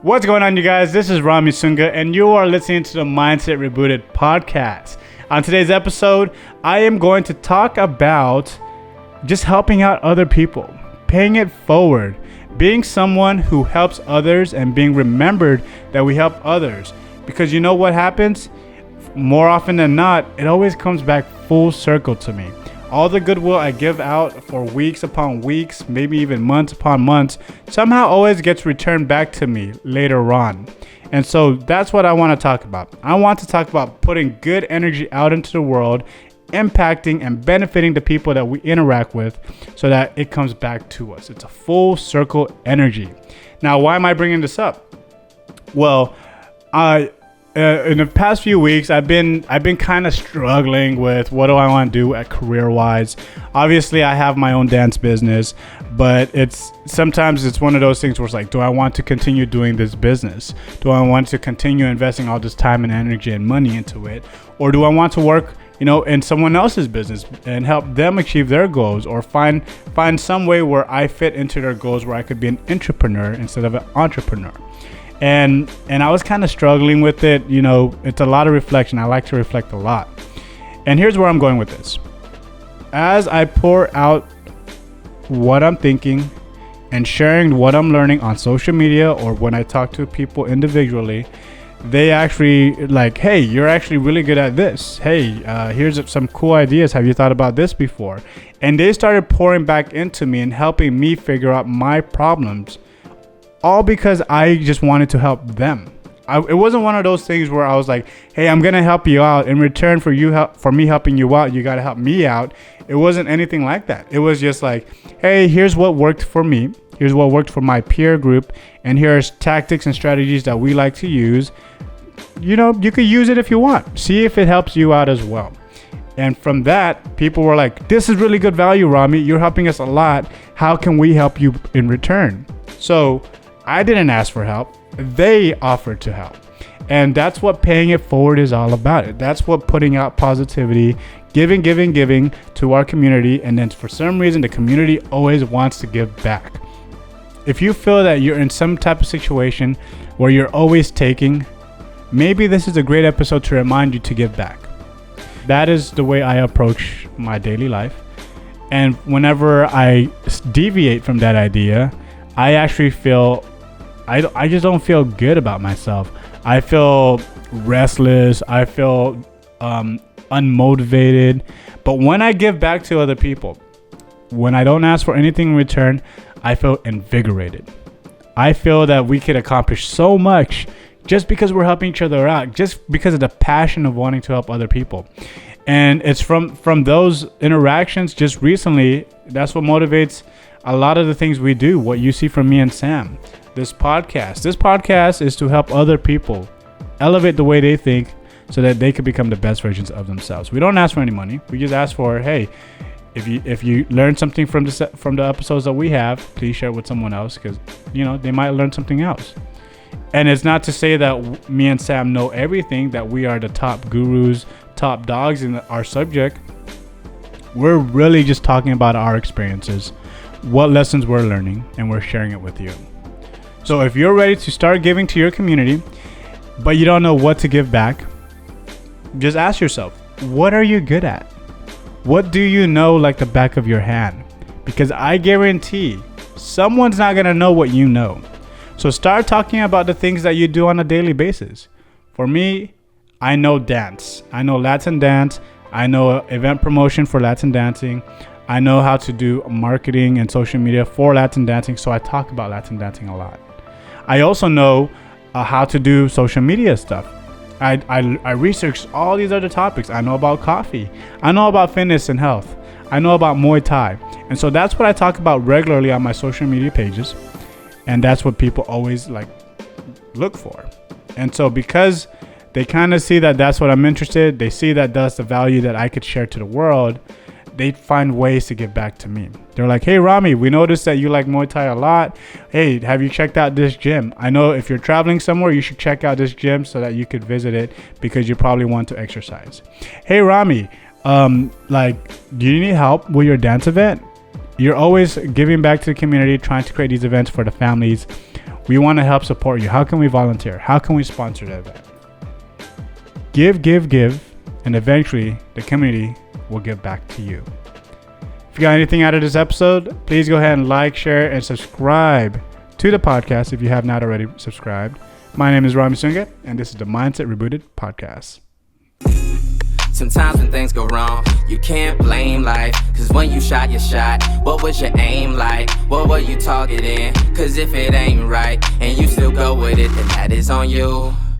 What's going on, you guys? This is Romi and you are listening to the Mindset Rebooted podcast. On today's episode, I am going to talk about just helping out other people, paying it forward, being someone who helps others and being remembered that we help others. Because you know what happens? More often than not, it always comes back full circle to me. All the goodwill I give out for weeks upon weeks, maybe even months upon months, somehow always gets returned back to me later on. And so that's what I want to talk about. I want to talk about putting good energy out into the world, impacting and benefiting the people that we interact with so that it comes back to us. It's a full circle energy. Now, why am I bringing this up? Well, in the past few weeks, I've been kind of struggling with what do I want to do at career-wise. Obviously, I have my own dance business, but sometimes it's one of those things where it's like, do I want to continue doing this business? Do I want to continue investing all this time and energy and money into it? Or do I want to work, in someone else's business and help them achieve their goals, or find some way where I fit into their goals where I could be an entrepreneur instead of an entrepreneur? And I was kind of struggling with it. It's a lot of reflection. I like to reflect a lot. And here's where I'm going with this. As I pour out what I'm thinking and sharing what I'm learning on social media, or when I talk to people individually, they actually like, hey, you're actually really good at this. Hey, here's some cool ideas. Have you thought about this before? And they started pouring back into me and helping me figure out my problems, all because I just wanted to help them. It wasn't one of those things where I was like, hey, I'm going to help you out. In return for me helping you out, you got to help me out. It wasn't anything like that. It was just like, hey, here's what worked for me. Here's what worked for my peer group. And here's tactics and strategies that we like to use. You could use it if you want. See if it helps you out as well. And from that, people were like, this is really good value, Romi. You're helping us a lot. How can we help you in return? So I didn't ask for help. They offered to help. And that's what paying it forward is all about. That's what putting out positivity, giving to our community. And then for some reason, the community always wants to give back. If you feel that you're in some type of situation where you're always taking, maybe this is a great episode to remind you to give back. That is the way I approach my daily life. And whenever I deviate from that idea, I actually feel I just don't feel good about myself. I feel restless. I feel unmotivated. But when I give back to other people, when I don't ask for anything in return, I feel invigorated. I feel that we could accomplish so much just because we're helping each other out, just because of the passion of wanting to help other people. And it's from those interactions just recently, that's what motivates a lot of the things we do, what you see from me and Sam. This podcast is to help other people elevate the way they think so that they can become the best versions of themselves. We don't ask for any money. We just ask for, hey, if you learn something from the episodes that we have, please share it with someone else, because they might learn something else. And it's not to say that me and Sam know everything, that we are the top gurus, top dogs in our subject. We're really just talking about our experiences, what lessons we're learning, and we're sharing it with you. So if you're ready to start giving to your community, but you don't know what to give back, just ask yourself, what are you good at? What do you know like the back of your hand? Because I guarantee someone's not going to know what you know. So start talking about the things that you do on a daily basis. For me, I know dance. I know Latin dance. I know event promotion for Latin dancing. I know how to do marketing and social media for Latin dancing, so I talk about Latin dancing a lot. I also know how to do social media stuff. I researched all these other topics. I know about coffee. I know about fitness and health. I know about Muay Thai. And so that's what I talk about regularly on my social media pages. And that's what people always look for. And so because they kind of see that that's what I'm interested, they see that that's the value that I could share to the world, they find ways to give back to me. They're like, hey, Romi, we noticed that you like Muay Thai a lot. Hey, have you checked out this gym? I know if you're traveling somewhere, you should check out this gym so that you could visit it, because you probably want to exercise. Hey, Romi, do you need help with your dance event? You're always giving back to the community, trying to create these events for the families. We want to help support you. How can we volunteer? How can we sponsor the event? Give, and eventually the community will give back to you. If you got anything out of this episode, please go ahead and like, share, and subscribe to the podcast if you have not already subscribed. My name is Romi Sunga, and this is the Mindset Rebooted podcast. Sometimes when things go wrong, you can't blame life. Cause when you shot your shot, what was your aim like? What were you targeting? Cause if it ain't right, and you still go with it, then that is on you.